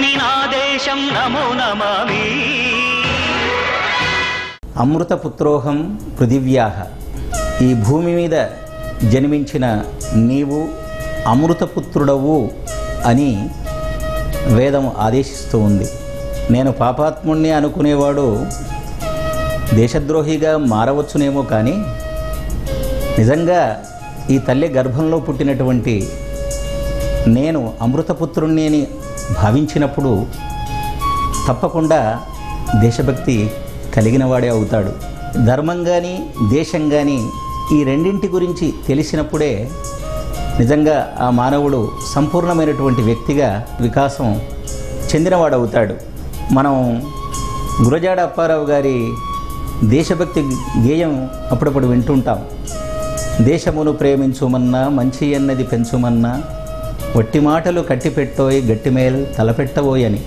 భూమి నా దేశం నమో నమామి. అమృతపుత్రోహం పృథివ్యాః. ఈ భూమి మీద జన్మించిన నీవు అమృతపుత్రుడవు అని వేదం ఆదేశిస్తూ ఉంది. నేను పాపాత్ముణ్ణి అనుకునేవాడు దేశద్రోహిగా మారవచ్చునేమో, కానీ నిజంగా ఈ తల్లి గర్భంలో పుట్టినటువంటి నేను అమృతపుత్రుణ్ణి అని భావించినప్పుడు తప్పకుండా దేశభక్తి కలిగిన వాడే అవుతాడు. ధర్మం కానీ దేశం కానీ ఈ రెండింటి గురించి తెలిసినప్పుడే నిజంగా ఆ మానవుడు సంపూర్ణమైనటువంటి వ్యక్తిగా వికాసం చెందినవాడవుతాడు. మనం గురజాడ అప్పారావు గారి దేశభక్తి గేయం అప్పుడప్పుడు వింటుంటాం. దేశమును ప్రేమించుమన్నా మంచి అన్నది పెంచుమన్నా వట్టి మాటలు కట్టిపెట్టోయ్ గట్టిమేల్ తలపెట్టబోయ్ అని.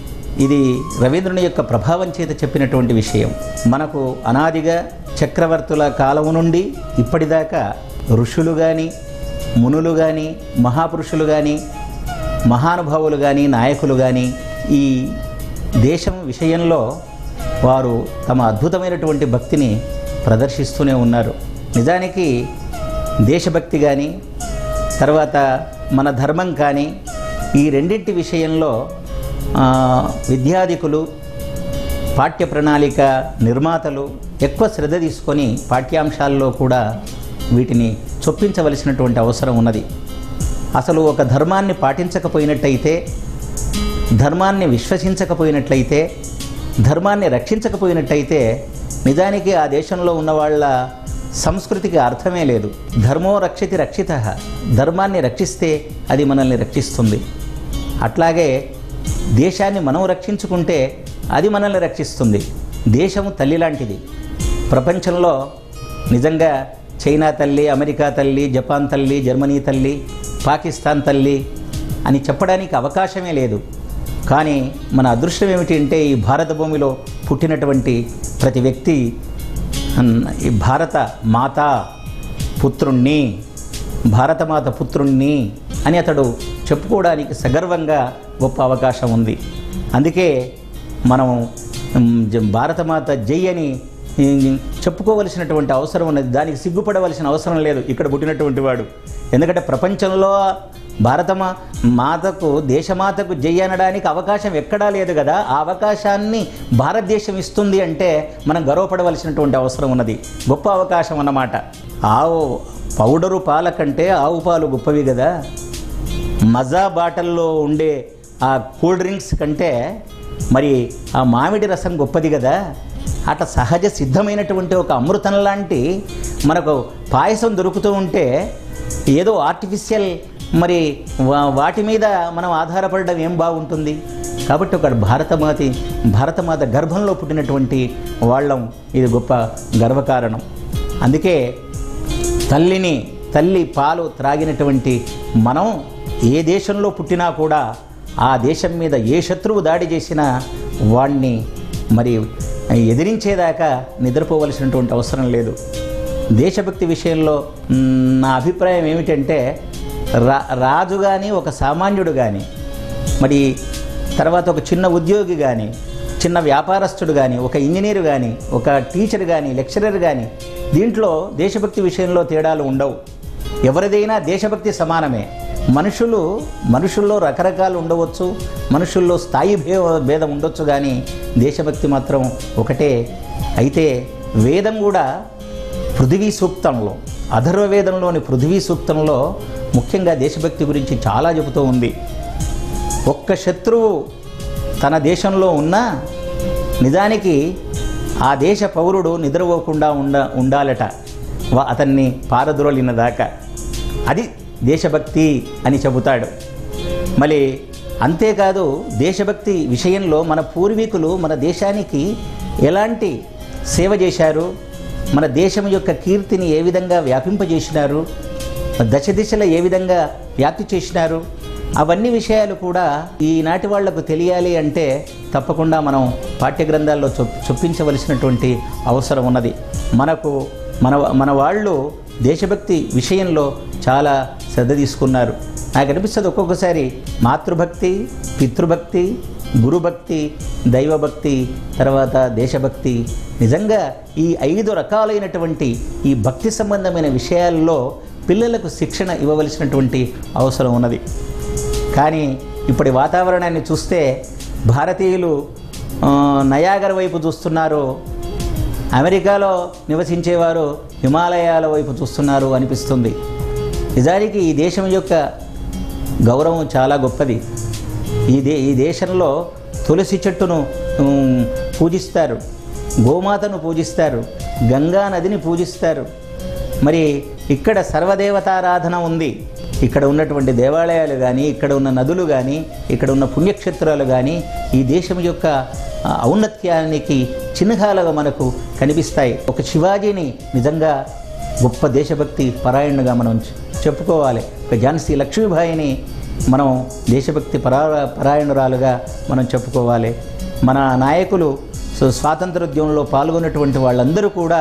ఇది రవీంద్రుని యొక్క ప్రభావం చేత చెప్పినటువంటి విషయం. మనకు అనాదిగా చక్రవర్తుల కాలం నుండి ఇప్పటిదాకా ఋషులు కానీ మునులు కానీ మహాపురుషులు కానీ మహానుభావులు కానీ నాయకులు కానీ ఈ దేశం విషయంలో వారు తమ అద్భుతమైనటువంటి భక్తిని ప్రదర్శిస్తూనే ఉన్నారు. నిజానికి దేశభక్తి కానీ తర్వాత మన ధర్మం కానీ ఈ రెండింటి విషయంలో విద్యాధికులు పాఠ్య ప్రణాళిక నిర్మాతలు ఎక్కువ శ్రద్ధ తీసుకొని పాఠ్యాంశాల్లో కూడా వీటిని చొప్పించవలసినటువంటి అవసరం ఉన్నది. అసలు ఒక ధర్మాన్ని పాటించకపోయినట్టయితే, ధర్మాన్ని విశ్వసించకపోయినట్లయితే, ధర్మాన్ని రక్షించకపోయినట్టయితే నిజానికి ఆ దేశంలో ఉన్న వాళ్ళ సంస్కృతికి అర్థమే లేదు. ధర్మో రక్షితి రక్షితః. ధర్మాన్ని రక్షిస్తే అది మనల్ని రక్షిస్తుంది. అట్లాగే దేశాన్ని మనం రక్షించుకుంటే అది మనల్ని రక్షిస్తుంది. దేశము తల్లి లాంటిది. ప్రపంచంలో నిజంగా చైనా తల్లి, అమెరికా తల్లి, జపాన్ తల్లి, జర్మనీ తల్లి, పాకిస్తాన్ తల్లి అని చెప్పడానికి అవకాశమే లేదు. కానీ మన అదృష్టం ఏమిటి అంటే ఈ భారత భూమిలో పుట్టినటువంటి ప్రతి వ్యక్తి ఈ భారత మాత పుత్రుణ్ణి, భారతమాత పుత్రుణ్ణి అని అతడు చెప్పుకోవడానికి సగర్వంగా గొప్ప అవకాశం ఉంది. అందుకే మనం భారతమాత జై అని చెప్పుకోవలసినటువంటి అవసరం ఉన్నది. దానికి సిగ్గుపడవలసిన అవసరం లేదు ఇక్కడ పుట్టినటువంటి వాడు. ఎందుకంటే ప్రపంచంలో మాతకు దేశమాతకు జై అనడానికి అవకాశం ఎక్కడా లేదు కదా. ఆ అవకాశాన్ని భారతదేశం ఇస్తుంది అంటే మనం గర్వపడవలసినటువంటి అవసరం ఉన్నది. గొప్ప అవకాశం అన్నమాట. ఆవు పౌడరు పాల కంటే ఆవు పాలు గొప్పవి కదా. మజా బాటల్లో ఉండే ఆ కూల్ డ్రింక్స్ కంటే మరి ఆ మామిడి రసం గొప్పది కదా. అట్లా సహజ సిద్ధమైనటువంటి ఒక అమృతం లాంటి మనకు పాయసం దొరుకుతూ ఉంటే ఏదో ఆర్టిఫిషియల్ మరి వాటి మీద మనం ఆధారపడడం ఏం బాగుంటుంది. కాబట్టి ఒక భారతమాత గర్భంలో పుట్టినటువంటి వాళ్ళం, ఇది గొప్ప గర్వకారణం. అందుకే తల్లి పాలు త్రాగినటువంటి మనం ఏ దేశంలో పుట్టినా కూడా ఆ దేశం మీద ఏ శత్రువు దాడి చేసినా వాణ్ణి మరి ఎదిరించేదాకా నిద్రపోవలసినటువంటి అవసరం లేదు. దేశభక్తి విషయంలో నా అభిప్రాయం ఏమిటంటే రాజు కానీ ఒక సామాన్యుడు కానీ మరి తర్వాత ఒక చిన్న ఉద్యోగి కానీ చిన్న వ్యాపారస్తుడు కానీ ఒక ఇంజనీరు కానీ ఒక టీచర్ కానీ లెక్చరర్ కానీ దీంట్లో దేశభక్తి విషయంలో తేడాలు ఉండవు. ఎవరిదైనా దేశభక్తి సమానమే. మనుషుల్లో రకరకాలు ఉండవచ్చు, మనుషుల్లో స్థాయి భేదం ఉండొచ్చు, కానీ దేశభక్తి మాత్రం ఒకటే. అయితే వేదం కూడా పృథివీ సూక్తంలో, అథర్వవేదంలోని పృథివీ సూక్తంలో ముఖ్యంగా దేశభక్తి గురించి చాలా చెబుతూ ఉంది. ఒక్క శత్రువు తన దేశంలో ఉన్నా నిజానికి ఆ దేశ పౌరుడు నిద్రపోకుండా ఉండాలట అతన్ని పారద్రోలిన దాకా. అది దేశభక్తి అని చెబుతాడు. మళ్ళీ అంతేకాదు దేశభక్తి విషయంలో మన పూర్వీకులు మన దేశానికి ఎలాంటి సేవ చేశారు, మన దేశం యొక్క కీర్తిని ఏ విధంగా వ్యాపింపజేసినారు, దశ దిశలో ఏ విధంగా వ్యాప్తి చేసినారు, అవన్నీ విషయాలు కూడా ఈనాటి వాళ్లకు తెలియాలి అంటే తప్పకుండా మనం పాఠ్యగ్రంథాల్లో చొప్పించవలసినటువంటి అవసరం ఉన్నది. మన వాళ్ళు దేశభక్తి విషయంలో చాలా శ్రద్ధ తీసుకున్నారు. నాకు అనిపిస్తుంది ఒక్కొక్కసారి మాతృభక్తి, పితృభక్తి, గురుభక్తి, దైవభక్తి, తర్వాత దేశభక్తి. నిజంగా ఈ 5 రకాలైనటువంటి ఈ భక్తి సంబంధమైన విషయాల్లో పిల్లలకు శిక్షణ ఇవ్వవలసినటువంటి అవసరం ఉన్నది. కానీ ఇప్పటి వాతావరణాన్ని చూస్తే భారతీయులు నయాగర వైపు చూస్తున్నారు, అమెరికాలో నివసించేవారు హిమాలయాల వైపు చూస్తున్నారు అనిపిస్తుంది. నిజానికి ఈ దేశం యొక్క గౌరవం చాలా గొప్పది. ఈ దేశంలో తులసి చెట్టును పూజిస్తారు, గోమాతను పూజిస్తారు, గంగా నదిని పూజిస్తారు. మరి ఇక్కడ సర్వదేవతారాధన ఉంది. ఇక్కడ ఉన్నటువంటి దేవాలయాలు కానీ, ఇక్కడ ఉన్న నదులు కానీ, ఇక్కడ ఉన్న పుణ్యక్షేత్రాలు కానీ ఈ దేశం యొక్క ఔన్నత్యానికి చిహ్నాలుగా మనకు కనిపిస్తాయి. ఒక శివాజీని నిజంగా గొప్ప దేశభక్తి పరాయణుగా మనం చెప్పుకోవాలి. ఒక ఝాన్సీ లక్ష్మీబాయిని మనం దేశభక్తి పరాయణురాలుగా మనం చెప్పుకోవాలి. మన నాయకులు స్వాతంత్రోద్యమంలో పాల్గొన్నటువంటి వాళ్ళందరూ కూడా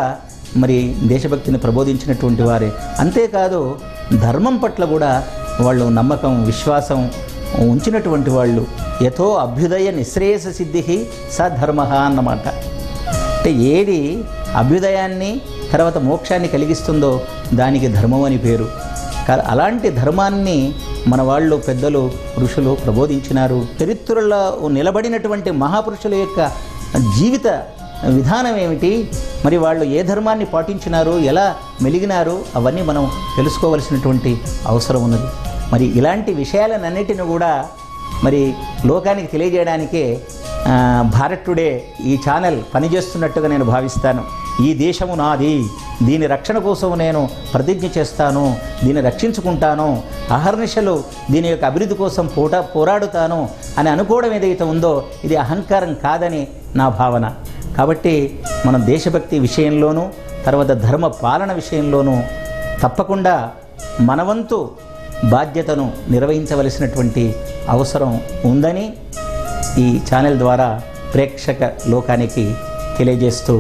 మరి దేశభక్తిని ప్రబోధించినటువంటి వారే. అంతేకాదు ధర్మం పట్ల కూడా వాళ్ళు నమ్మకం, విశ్వాసం ఉంచినటువంటి వాళ్ళు. యథో అభ్యుదయ నిశ్రేయస సిద్ధి స ధర్మ అన్నమాట. అంటే ఏది అభ్యుదయాన్ని తర్వాత మోక్షాన్ని కలిగిస్తుందో దానికి ధర్మం అని పేరు. అలాంటి ధర్మాన్ని మన వాళ్ళు, పెద్దలు, ఋషులు ప్రబోధించినారు. చరిత్రలో నిలబడినటువంటి మహాపురుషుల యొక్క జీవిత విధానం ఏమిటి, మరి వాళ్ళు ఏ ధర్మాన్ని పాటించినారు, ఎలా మెలిగినారు, అవన్నీ మనం తెలుసుకోవలసినటువంటి అవసరం ఉన్నది. మరి ఇలాంటి విషయాలన్నిటిని కూడా మరి లోకానికి తెలియజేయడానికే భారత్ టుడే ఈ ఛానల్ పనిచేస్తున్నట్టుగా నేను భావిస్తాను. ఈ దేశము నాది, దీని రక్షణ కోసం నేను ప్రతిజ్ఞ చేస్తాను, దీన్ని రక్షించుకుంటాను, అహర్నిశలు దీని యొక్క అభివృద్ధి కోసం పోరాడుతాను అని అనుకోవడం ఏదైతే ఉందో ఇది అహంకారం కాదని నా భావన. కాబట్టి మనం దేశభక్తి విషయంలోనూ తర్వాత ధర్మ పాలన విషయంలోనూ తప్పకుండా మనవంతు బాధ్యతను నిర్వహించవలసినటువంటి అవసరం ఉందని ఈ ఛానల్ ద్వారా ప్రేక్షక లోకానికి తెలియజేస్తూ